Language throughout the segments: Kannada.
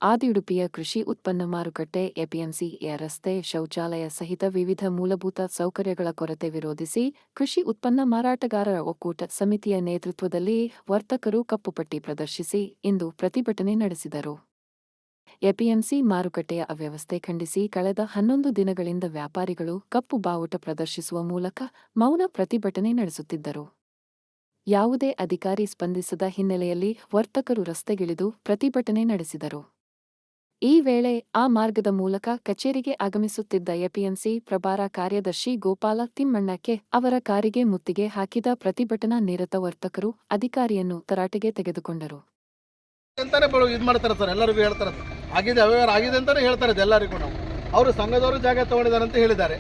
ಆದಿಯುಡುಪಿಯ ಕೃಷಿ ಉತ್ಪನ್ನ ಮಾರುಕಟ್ಟೆ ಎಪಿಎಂಸಿಯ ರಸ್ತೆ, ಶೌಚಾಲಯ ಸಹಿತ ವಿವಿಧ ಮೂಲಭೂತ ಸೌಕರ್ಯಗಳ ಕೊರತೆ ವಿರೋಧಿಸಿ ಕೃಷಿ ಉತ್ಪನ್ನ ಮಾರಾಟಗಾರರ ಒಕ್ಕೂಟ ಸಮಿತಿಯ ನೇತೃತ್ವದಲ್ಲಿ ವರ್ತಕರು ಕಪ್ಪುಪಟ್ಟಿ ಪ್ರದರ್ಶಿಸಿ ಇಂದು ಪ್ರತಿಭಟನೆ ನಡೆಸಿದರು. ಎಪಿಎಂಸಿ ಮಾರುಕಟ್ಟೆಯ ಅವ್ಯವಸ್ಥೆ ಖಂಡಿಸಿ ಕಳೆದ 11 ದಿನಗಳಿಂದ ವ್ಯಾಪಾರಿಗಳು ಕಪ್ಪು ಬಾವುಟ ಪ್ರದರ್ಶಿಸುವ ಮೂಲಕ ಮೌನ ಪ್ರತಿಭಟನೆ ನಡೆಸುತ್ತಿದ್ದರು. ಯಾವುದೇ ಅಧಿಕಾರಿ ಸ್ಪಂದಿಸದ ಹಿನ್ನೆಲೆಯಲ್ಲಿ ವರ್ತಕರು ರಸ್ತೆಗಿಳಿದು ಪ್ರತಿಭಟನೆ ನಡೆಸಿದರು. ಈ ವೇಳೆ ಆ ಮಾರ್ಗದ ಮೂಲಕ ಕಚೇರಿಗೆ ಆಗಮಿಸುತ್ತಿದ್ದ ಎಪಿಎಂಸಿ ಪ್ರಭಾರ ಕಾರ್ಯದರ್ಶಿ ಗೋಪಾಲ ತಿಮ್ಮಣ್ಣಕ್ಕೆ ಅವರ ಕಾರಿಗೆ ಮುತ್ತಿಗೆ ಹಾಕಿದ ಪ್ರತಿಭಟನಾ ನಿರತ ವರ್ತಕರು ಅಧಿಕಾರಿಯನ್ನು ತರಾಟೆಗೆ ತೆಗೆದುಕೊಂಡರು. ಇದು ಮಾಡ್ತಾರೆ ಸರ್, ಎಲ್ಲರಿಗೂ ಹೇಳ್ತಾರೆ ಆಗಿದೆ, ಅವ್ಯವಹಾರ ಆಗಿದೆ ಅಂತಾನೆ ಹೇಳ್ತಾರೆ ಎಲ್ಲರಿಗೂ. ಅವರು ಸಂಘದವರು ಜಾಗ ತಗೊಂಡಿದ್ದಾರೆ ಅಂತ ಹೇಳಿದ್ದಾರೆ,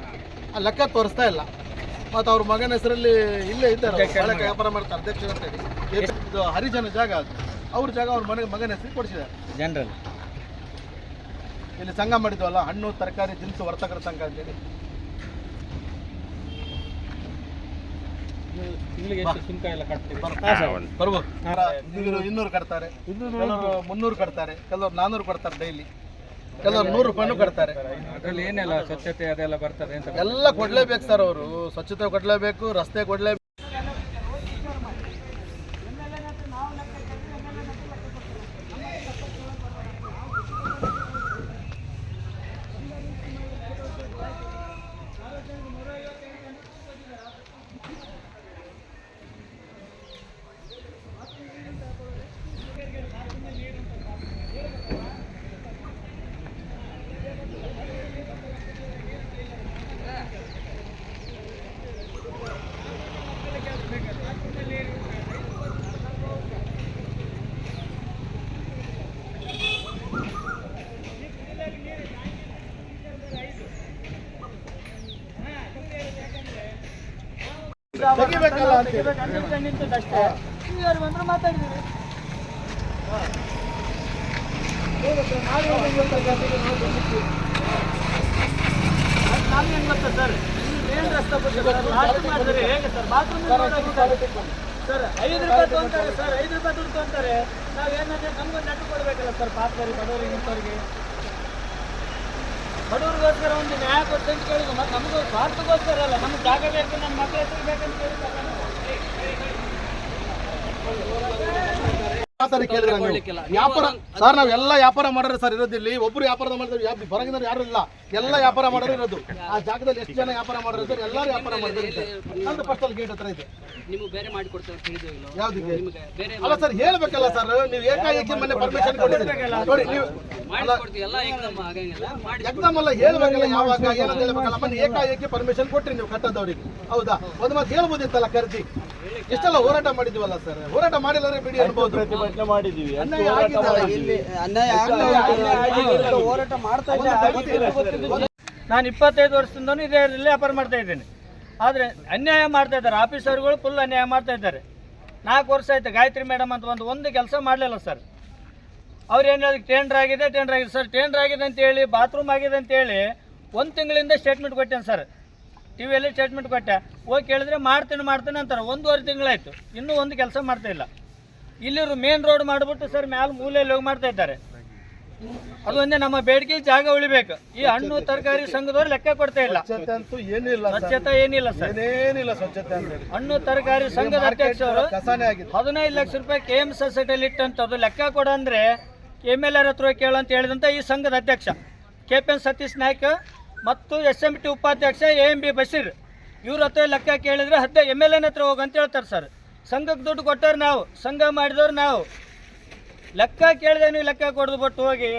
ಆ ಲೆಕ್ಕ ತೋರಿಸ್ತಾ ಇಲ್ಲ. ಮತ್ತು ಅವ್ರ ಮಗನ ಹೆಸರಲ್ಲಿ ಇಲ್ಲೇ ಇದ್ದಾರೆ, ವ್ಯಾಪಾರ ಮಾಡ್ತಾರೆ ಅಧ್ಯಕ್ಷರು ಅಂತೇಳಿ. ಇದು ಹರಿಜನ ಜಾಗ, ಅದು ಅವ್ರ ಜಾಗ ಅವ್ರ ಮಗನ ಹೆಸರು ಕೊಡಿಸಿದ್ದಾರೆ. ಜನರಲ್ ಇಲ್ಲಿ ಸಂಘ ಮಾಡಿದ್ವಲ್ಲ, ಹಣ್ಣು ತರಕಾರಿ ದಿನಸು ವರ್ತಕರ ಸಂಘ ಅಂತೇಳಿ. ಬರ್ಬೋದು, 200 ಕಟ್ತಾರೆ, 300 ಕಟ್ತಾರೆ, ಕೆಲವರು 400 ಕೊಡ್ತಾರೆ ಡೈಲಿ, ಕೆಲವರು 100 ರೂಪಾಯಿನೂ ಕಟ್ತಾರೆ. ಅದರಲ್ಲಿ ಏನೆಲ್ಲ ಸ್ವಚ್ಛತೆ ಅದೆಲ್ಲ ಬರ್ತದೆ ಅಂತ ಎಲ್ಲ ಕೊಡ್ಲೇಬೇಕು ಸರ್. ಅವರು ಸ್ವಚ್ಛತೆ ಕೊಡ್ಲೇಬೇಕು, ರಸ್ತೆ ಕೊಡ್ಲೇಬೇಕು. ತೆಗಿಬೇಕಲ್ಲ ನಿಂತದಷ್ಟೇ ಮಾತಾಡಿದ್ದೀವಿ. ನಮ್ಗೆ ಹೆಂಗೆ ಗೊತ್ತಾ ಸರ್, ಏನು ರಸ್ತೆ ಮಾಡಿದ್ರೆ ಹೇಗೆ ಸರ್? ಬಾತ್ರೂಮ್ ಸರ್ 5 ರೂಪಾಯಿ ತೊಗೊಂತಾರೆ ಸರ್, 5 ರೂಪಾಯಿ ದುಡ್ಡು ತೊಗೊಂತಾರೆ. ನಾವೇನಂದ್ರೆ ನಮ್ಗೆ ನೆಟ್ಟು ಕೊಡ್ಬೇಕಲ್ಲ ಸರ್, ಪಾತ್ರರಿಗೆ ಬಡವರಿಗೆ ಇಂಥವ್ರಿಗೆ. ಬಡವ್ರಿಗೋಸ್ಕರ ಒಂದು ನ್ಯಾಯ ಕೊಟ್ಟು ಅಂತ ಕೇಳಿದ್ರು, ಮತ್ತು ನಮಗೂ ಸ್ವಾರ್ಥಗೋಸ್ಕರ ಅಲ್ಲ, ನಮ್ಗೆ ಜಾಗ ಬೇಕು, ನಮ್ಮ ಮಕ್ಕಳ ಹೆಸರು ಬೇಕಂತ ಕೇಳಿದ್ರೆ ವ್ಯಾಪಾರ ಸರ್. ನಾವೆಲ್ಲ ವ್ಯಾಪಾರ ಮಾಡೋರು ಸರ್ ಇರೋದಿಲ್ಲಿ, ಒಬ್ರು ವ್ಯಾಪಾರ ಮಾಡಿದ್ರೆ ಹೊರಗಿನ ಯಾರು ಇಲ್ಲ, ಎಲ್ಲ ವ್ಯಾಪಾರ ಮಾಡೋರು ಇರೋದು. ಆ ಜಾಗದಲ್ಲಿ ಎಷ್ಟು ಜನ ವ್ಯಾಪಾರ ಮಾಡೋರು ಇದ್ದಾರೆ, ಎಲ್ಲರೂ ವ್ಯಾಪಾರ ಮಾಡಿದ್ರೆ ನಂದು ಫಸ್ಟಲ್ಲಿ ಗೇಟ್ ಹತ್ರ ಇದೆ. ಯಾವ್ದಕ್ಕೆ ಅಲ್ಲ ಸರ್, ಹೇಳ್ಬೇಕಲ್ಲ ಸರ್. ನೀವು ಏಕಾಏಕಿ ಮೊನ್ನೆ ಪರ್ಮಿಷನ್ ಕೊಟ್ಟಿದ್ದೀರಿ ನೋಡಿ, ನೀವು ಎಕ್ದಮ್ ಅಲ್ಲ ಹೇಳ್ಬೇಕಲ್ಲ, ಯಾವಾಗ ಏನಂತ ಹೇಳ್ಬೇಕಲ್ಲ. ಮೊನ್ನೆ ಏಕಾಏಕಿ ಪರ್ಮಿಷನ್ ಕೊಟ್ರಿ ನೀವು ಕಟ್ಟದವ್ರಿಗೆ, ಹೌದಾ? ಒಂದು ಮಾತು ಹೇಳ್ಬೋದಿತ್ತಲ್ಲ ಕರೆದಿ. ಇಷ್ಟೆಲ್ಲ ಹೋರಾಟ ಮಾಡಿದ್ವಲ್ಲ ಸರ್, ಹೋರಾಟ ಮಾಡಿಲ್ಲದ್ರೆ ಬಿಡಿ ಅನ್ಬೋದು. ನಾನು 25 ವರ್ಷದಿಂದ ಇದೇ ವ್ಯಾಪಾರ ಮಾಡ್ತಾ ಇದ್ದೇನೆ. ಆದರೆ ಅನ್ಯಾಯ ಮಾಡ್ತಾ ಇದ್ದಾರೆ ಆಫೀಸರ್ಗಳು, ಫುಲ್ ಅನ್ಯಾಯ ಮಾಡ್ತಾ ಇದ್ದಾರೆ. 4 ವರ್ಷ ಆಯ್ತು ಗಾಯತ್ರಿ ಮೇಡಮ್ ಅಂತ ಒಂದು ಕೆಲಸ ಮಾಡಲಿಲ್ಲ ಸರ್. ಅವ್ರು ಏನು ಹೇಳಿದ್ರು, ಟೆಂಡರ್ ಆಗಿದೆ ಸರ್. ಟೆಂಡರ್ ಆಗಿದೆ ಅಂತೇಳಿ, ಬಾತ್ರೂಮ್ ಆಗಿದೆ ಅಂತೇಳಿ 1 ತಿಂಗಳಿಂದ ಸ್ಟೇಟ್ಮೆಂಟ್ ಕೊಟ್ಟೇನೆ ಸರ್. ಟಿವಿಯಲ್ಲಿ ಸ್ಟೇಟ್ಮೆಂಟ್ ಕೊಟ್ಟೆ. ಹೋಗಿ ಕೇಳಿದ್ರೆ ಮಾಡ್ತೇನೆ ಅಂತಾರೆ. 1.5 ತಿಂಗಳಾಯ್ತು, ಇನ್ನೂ ಒಂದು ಕೆಲಸ ಮಾಡ್ತಾ ಇಲ್ಲ. ಇಲ್ಲಿರು ಮೇನ್ ರೋಡ್ ಮಾಡಿಬಿಟ್ಟು ಸರ್ ಮ್ಯಾಲ ಮೂಲೆಯಲ್ಲಿ ಹೋಗಿ ಮಾಡ್ತಾ ಇದ್ದಾರೆ. ಅದು ಒಂದೇ ನಮ್ಮ ಬೇಡಿಕೆ, ಜಾಗ ಉಳಿಬೇಕು. ಈ ಹಣ್ಣು ತರಕಾರಿ ಸಂಘದವ್ರು ಲೆಕ್ಕ ಕೊಡ್ತಾ ಇಲ್ಲ. ಸ್ವಚ್ಛತೆ ಏನಿಲ್ಲ ಸರ್, ಏನಿಲ್ಲ ಸ್ವಚ್ಛತೆ. ಹಣ್ಣು ತರಕಾರಿ ಸಂಘದ ಅಧ್ಯಕ್ಷರು 15 ಲಕ್ಷ ರೂಪಾಯಿ KM ಸೊಸೈಟಿಯಲ್ಲಿ ಇಟ್ಟಂಥದ್ದು ಲೆಕ್ಕ ಕೊಡ ಅಂದ್ರೆ MLA ಹತ್ರ ಕೇಳಂತ ಹೇಳಿದಂಥ ಈ ಸಂಘದ ಅಧ್ಯಕ್ಷ KPN ಸತೀಶ್ ನಾಯ್ಕ ಮತ್ತು SMT ಉಪಾಧ್ಯಕ್ಷ AMB ಬಶೀರ್ ಇವ್ರ ಹತ್ರ ಲೆಕ್ಕ ಕೇಳಿದ್ರೆ MLA ಹತ್ರ ಹೋಗಂತ ಹೇಳ್ತಾರೆ ಸರ್. ಸಂಘಕ್ಕೆ ದುಡ್ಡು ಕೊಟ್ಟವ್ರು ನಾವು, ಸಂಘ ಮಾಡಿದವ್ರು ನಾವು. ಲೆಕ್ಕ ಕೇಳಿದೆ ನೀವು ಲೆಕ್ಕ ಕೊಡೋದು ಬಿಟ್ಟು ಹೋಗಿ